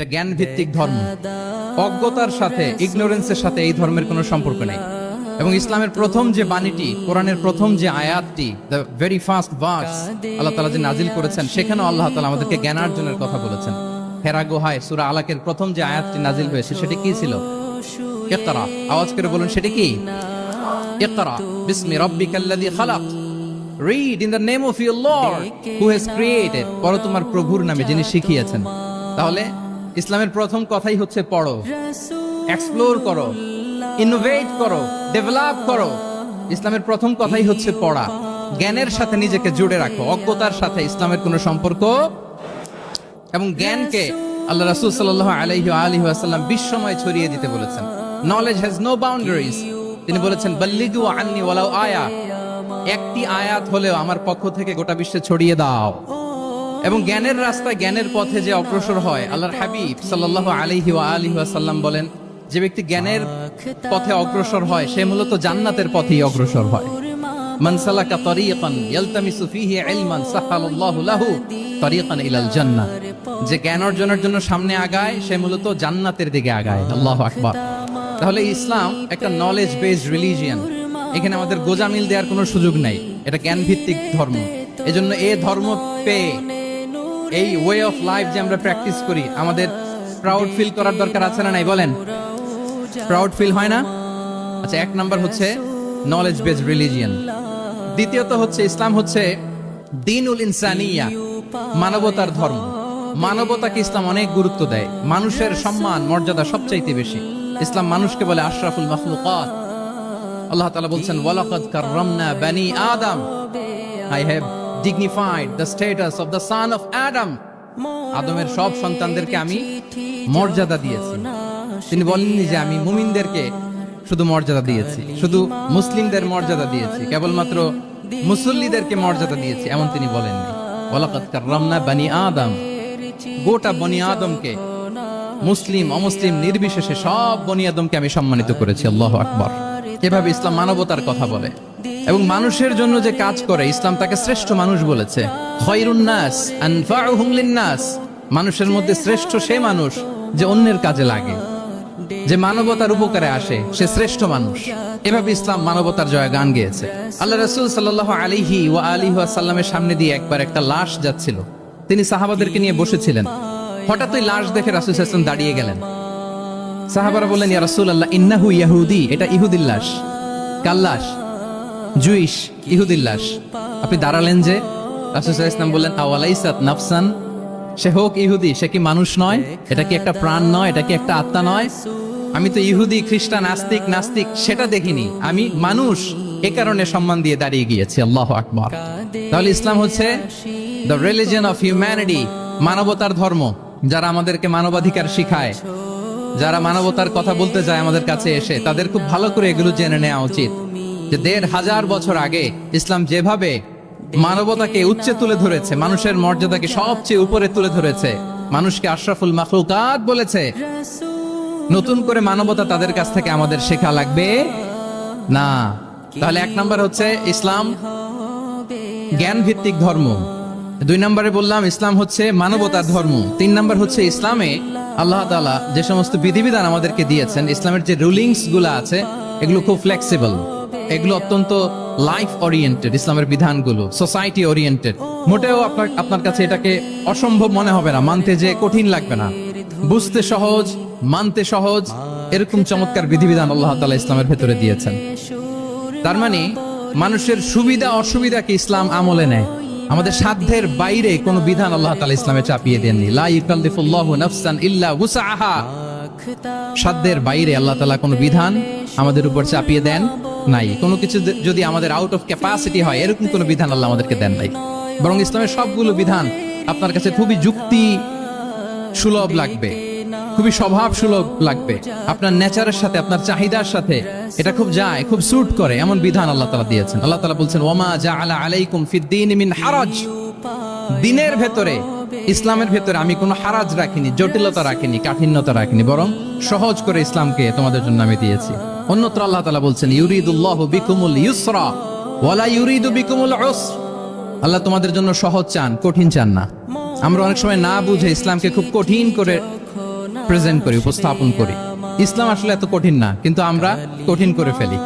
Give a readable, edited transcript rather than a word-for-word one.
এটা জ্ঞান ভিত্তিক ধর্ম। অজ্ঞতার সাথে, ইগনোরেন্সের সাথে এই ধর্মের কোনো সম্পর্ক নেই। এবং ইসলামের প্রথম যে বাণীটি, কোরআনের প্রথম যে আয়াতটি, দ্য ভেরি ফার্স্ট ভার্স আল্লাহ তাআলা যে নাজিল করেছেন, সেখানেও আল্লাহ তাআলা আমাদেরকে জ্ঞানার্জনের কথা বলেছেন। হেরা গুহায় সূরা আলাকের প্রথম যে আয়াতটি নাজিল হয়েছে সেটি কি ছিল? ইকরা। আওয়াজ করে বলুন সেটি কি? ইকরা বিসমি রাব্বিকাল্লাযী খালাক। Read in the name of your Lord who has created. পড়ো তোমার প্রভুর নামে যিনি শিখিয়েছেন। তাহলে ইসলামের প্রথম কথাই হচ্ছে পড়ো, এক্সপ্লোর করো, ইনোভেট করো, ডেভেলপ করো। ইসলামের প্রথম কথাই হচ্ছে পড়া। জ্ঞানের সাথে নিজেকে জুড়ে রাখো, অজ্ঞতার সাথে ইসলামের কোনো সম্পর্ক। এবং জ্ঞানকে আল্লাহ রাসূল সাল্লাল্লাহু আলাইহি ওয়া আলিহি ওয়াসাল্লাম বিশ্বময় ছড়িয়ে দিতে বলেছেন। Knowledge has no boundaries. তিনি বলেছেন বাল্লিগু আন্নি ওয়ালাউ আয়া, একটি আয়াত হলেও আমার পক্ষ থেকে গোটা বিশ্বে ছড়িয়ে দাও। এবং জ্ঞানের রাস্তায়, জ্ঞানের পথে যে অগ্রসর হয়, আল্লাহর হাবিব সাল্লাল্লাহু আলাইহি ওয়া আলিহি ওয়াসাল্লাম বলেন, যে ব্যক্তি জ্ঞানের পথে অগ্রসর হয় সে মূলত জান্নাতের পথেই অগ্রসর হয়। মান সালাকা তরিকান ইয়ালতামিসু ফীহি ইলমান সাহালাল্লাহু লাহু তরিকান ইলাল জান্নাহ। যে জ্ঞান অর্জনের জন্য সামনে আগায় সে মূলত জান্নাতের দিকে আগায়। আল্লাহু আকবার। তাহলে ইসলাম একটা নলেজ বেসড রিলিজিয়ন। এখানে আমাদের গোজামিল দেওয়ার কোনো সুযোগ নাই। এটা জ্ঞান ভিত্তিক ধর্ম। এজন্য এই ধর্ম পেয়ে এই ওয়ে অফ লাইফ যে আমরা প্র্যাকটিস করি, আমাদের প্রাউড ফিল করার দরকার আছে না নাই? বলেন, প্রাউড ফিল হয় না? আচ্ছা, এক নাম্বার হচ্ছে নলেজ বেসড রিলিজিয়ন। দ্বিতীয়ত হচ্ছে ইসলাম হচ্ছে দ্বীনুল ইনসানিয়া, মানবতার ধর্ম। মানবতাকে ইসলাম অনেক গুরুত্ব দেয়। মানুষের সম্মান মর্যাদা সবচাইতে বেশি। ইসলাম মানুষকে বলে আশরাফুল মাখলুকাত। আল্লাহ তাআলা বলছেন ওয়ালাকাদ কাররামনা বানি আদম, I have dignified the status of the son of Adam. আদমের সব সন্তানদেরকে আমি মর্যাদা দিয়েছি। তিনি বলেননি যে আমি মুমিনদেরকে শুধু মর্যাদা দিয়েছি, শুধু মুসলিমদের মর্যাদা দিয়েছি, কেবলমাত্র মুসল্লিদেরকে মর্যাদা দিয়েছি, এমন তিনি বলেননি। ওয়ালাকাদ কাররামনা বানি আদম, গোটা বনি আদমকে, মুসলিম অমুসলিম নির্বিশেষে সব বনি আদমকে আমি সম্মানিত করেছি। আল্লাহু আকবার। এভাবে ইসলাম মানবতার কথা বলে এবং মানুষের জন্য যে কাজ করে, ইসলাম তাকে শ্রেষ্ঠ মানুষ বলেছে। খায়রুন নাস আনফাউহুম লিন-নাস। মানুষের মধ্যে শ্রেষ্ঠ সে মানুষ যে অন্যের কাজে লাগে, যে মানবতার উপকারে আসে, সে শ্রেষ্ঠ মানুষ। এভাবে ইসলাম মানবতার জয়গান গেয়েছে। আল্লাহ রাসূল সাল্লাল্লাহু আলাইহি ওয়া আলিহি ওয়াসাল্লামের সামনে দিয়ে একবার একটা লাশ যাচ্ছিল। তিনি সাহাবাদেরকে নিয়ে বসেছিলেন। হঠাৎ ওই লাশ দেখে রাসূল সাল্লাল্লাহু আলাইহি ওয়াসাল্লাম দাঁড়িয়ে গেলেন। সাহাবারা বললেন, ইয়া রাসূলুল্লাহ, ইন্নাহু ইয়াহুদি। এটা ইহুদির লাশ। কার লাশ? জুইশ, ইহুদির লাশ। আপনি দাঁড়ালেন যে? রাসূল সাল্লাল্লাহু আলাইহি ওয়াসাল্লাম বললেন, আওয়ালাইসাত নাফসান। সে হোক ইহুদি, সে কি মানুষ নয়? এটা কি একটা প্রাণ নয়? এটা কি একটা আত্মা নয়? আমি তো ইহুদি, খ্রিস্টান, আস্তিক, নাস্তিক সেটা দেখিনি, আমি মানুষ। এ কারণে সম্মান দিয়ে দাঁড়িয়ে গিয়েছি। আল্লাহু আকবার। তাহলে ইসলাম হচ্ছে দ্য রিলিজিয়ন অফ হিউম্যানিটি, মানবতার ধর্ম। যারা আমাদেরকে মানবাধিকার শিখায়, যারা মানবতার কথা বলতে যায় আমাদের কাছে এসে, তাদের খুব ভালো করে এগুলো জেনে নেওয়া উচিত যে ১৫০০ বছর আগে ইসলাম যেভাবে মানবতাকে উচ্চে তুলে ধরেছে, মানুষের মর্যাদাকে সবচেয়ে উপরে তুলে ধরেছে, মানুষকে আশরাফুল মাখলুকাত বলেছে, নতুন করে মানবতা তাদের কাছ থেকে আমাদের শেখা লাগবে না। তাহলে এক নাম্বার হচ্ছে ইসলাম জ্ঞান ভিত্তিক ধর্ম। ২ নম্বরে বললাম ইসলাম হচ্ছে মানবতার ধর্ম। ৩ নম্বর হচ্ছে ইসলামে আল্লাহ তাআলা যে সমস্ত বিধিবিধান আমাদেরকে দিয়েছেন, ইসলামের যে রুলিংস গুলো আছে, এগুলো খুব ফ্লেক্সিবল, এগুলো অত্যন্ত লাইফ ওরিয়েন্টেড। ইসলামের বিধানগুলো সোসাইটি ওরিয়েন্টেড। মোটেও আপনার কাছে এটাকে অসম্ভব মনে হবে না, মানতে যে কঠিন লাগবে না, বুঝতে সহজ, মানতে সহজ, এরকম চমৎকার বিধিবিধান আল্লাহ তাআলা ইসলামের ভেতরে দিয়েছেন। তার মানে মানুষের সুবিধা অসুবিধাকে ইসলাম আমলে নেয়। আমাদের সাধ্যের বাইরে কোনো বিধান আল্লাহ তাআলা ইসলামে চাপিয়ে দেননি। লা ইউকাল্লিফুল্লাহু নাফসান ইল্লা উসআহা। সাধ্যের বাইরে আল্লাহ তাআলা কোনো বিধান আমাদের উপর চাপিয়ে দেন নাই। কোনো কিছু যদি আমাদের আউট অফ ক্যাপাসিটি হয়, এরকম কোনো বিধান আল্লাহ আমাদেরকে দেন নাই। বরং ইসলামের সবগুলো বিধান আপনার কাছে খুবই যুক্তি সুলভ লাগবে, খুবই স্বভাব সুলভ লাগবে, আপনার নেচারের সাথে, আপনার চাহিদার সাথে এটা খুব যায়, খুব স্যুট করে, এমন বিধান আল্লাহ তাআলা দিয়েছেন। আল্লাহ তাআলা বলছেন, ওয়ামা জাআলা আলাইকুম ফিদ-দীনি মিন হারাজ। দ্বীনের ভেতরে, ইসলামের ভেতরে আমি কোনো হারাজ রাখিনি, জটিলতা রাখিনি, কাঠিন্যতা রাখিনি, বরং সহজ করে ইসলামকে তোমাদের জন্য আমি দিয়েছি। অন্যত্র আল্লাহ তাআলা বলছেন, ইউরিদুল্লাহু বিকুমুল ইউসরা ওয়ালা ইউরিদু বিকুমুল উসর। আল্লাহ তোমাদের জন্য সহজ চান, কঠিন চান না। আমরা অনেক সময় না বুঝে ইসলামকে খুব কঠিন করে প্রেজেন্ট করি, উপস্থাপন করি। ইসলাম আসলে এত কঠিন না, কিন্তু আমরা কঠিন করে ফেলি।